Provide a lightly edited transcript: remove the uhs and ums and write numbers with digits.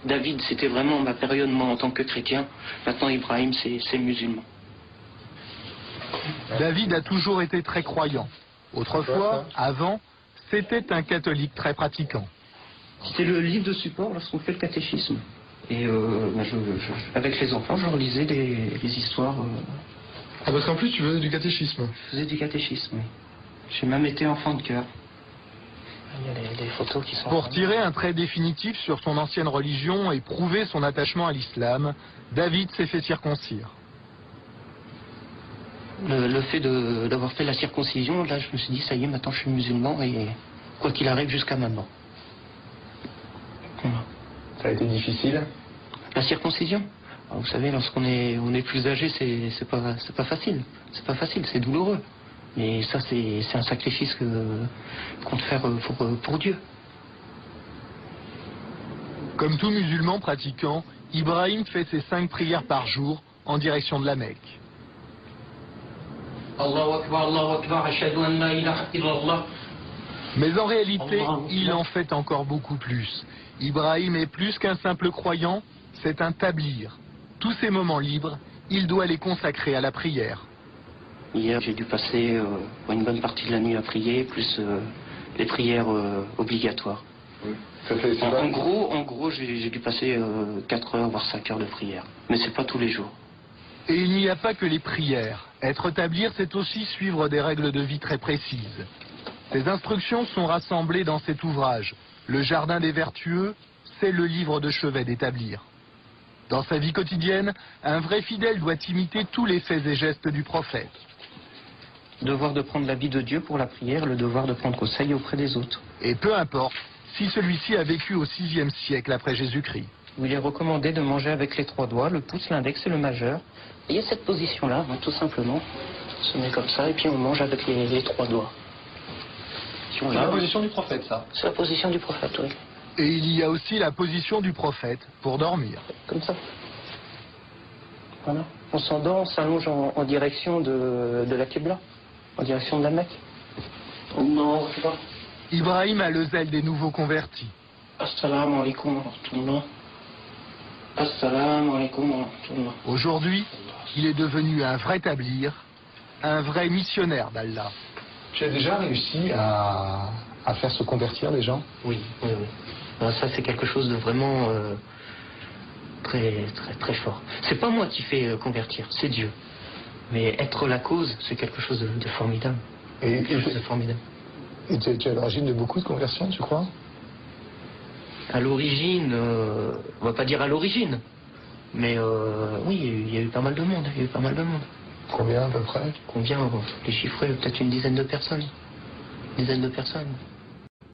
David, c'était vraiment ma période, moi, en tant que chrétien. Maintenant, Ibrahim, c'est musulman. David a toujours été très croyant. Autrefois, avant, c'était un catholique très pratiquant. C'était le livre de support lorsqu'on fait le catéchisme. Et avec les enfants, je relisais les histoires. Ah, parce qu'en plus, tu faisais du catéchisme. Je faisais du catéchisme, oui. J'ai même été enfant de cœur. Il y a les photos qui sont... Pour tirer un trait définitif sur son ancienne religion et prouver son attachement à l'islam, David s'est fait circoncire. Le fait d'avoir fait la circoncision, là, je me suis dit, ça y est, maintenant je suis musulman et quoi qu'il arrive jusqu'à maintenant. Voilà. Ça a été difficile? La circoncision? Alors, vous savez, lorsqu'on est plus âgé, c'est pas facile. C'est pas facile, c'est douloureux. Mais ça, c'est un sacrifice qu'on doit faire pour Dieu. Comme tout musulman pratiquant, Ibrahim fait ses 5 prières par jour en direction de la Mecque. Allahu Akbar, Allahu Akbar, ashhadu an la ilaha illallah. Mais en réalité, il en fait encore beaucoup plus. Ibrahim est plus qu'un simple croyant, c'est un tablir. Tous ses moments libres, il doit les consacrer à la prière. Hier, j'ai dû passer une bonne partie de la nuit à prier, plus les prières obligatoires. Oui. En gros, j'ai dû passer 4 heures, voire 5 heures de prière. Mais c'est pas tous les jours. Et il n'y a pas que les prières. Être tablir, c'est aussi suivre des règles de vie très précises. Ces instructions sont rassemblées dans cet ouvrage. Le Jardin des Vertueux, c'est le livre de chevet des tablirs. Dans sa vie quotidienne, un vrai fidèle doit imiter tous les faits et gestes du prophète. Le devoir de prendre l'habit de Dieu pour la prière, le devoir de prendre conseil auprès des autres. Et peu importe si celui-ci a vécu au VIe siècle après Jésus-Christ. Il est recommandé de manger avec les 3 doigts, le pouce, l'index et le majeur. Et il y a cette position-là, tout simplement. On se met comme ça et puis on mange avec les 3 doigts. C'est la position du prophète, ça? C'est la position du prophète, oui. Et il y a aussi la position du prophète pour dormir. Comme ça. Voilà. On s'endort, on s'allonge en direction de la Qibla, en direction de la Mecque. Non, c'est pas. Ibrahim a le zèle des nouveaux convertis. Assalamu alaikum wa rahmatullah. Assalamu alaikum wa rahmatullah. Aujourd'hui, il est devenu un vrai tablir, un vrai missionnaire d'Allah. Tu as déjà réussi à faire se convertir les gens? Oui. Alors ça, c'est quelque chose de vraiment très fort. C'est pas moi qui fais convertir, c'est Dieu. Mais être la cause, c'est quelque chose de formidable. Et quelque chose de formidable. Et tu es à l'origine de beaucoup de conversions, tu crois? À l'origine, on va pas dire à l'origine, mais oui, il y a eu pas mal de monde. Combien à peu près? Combien? Les chiffrer, peut-être une dizaine de personnes.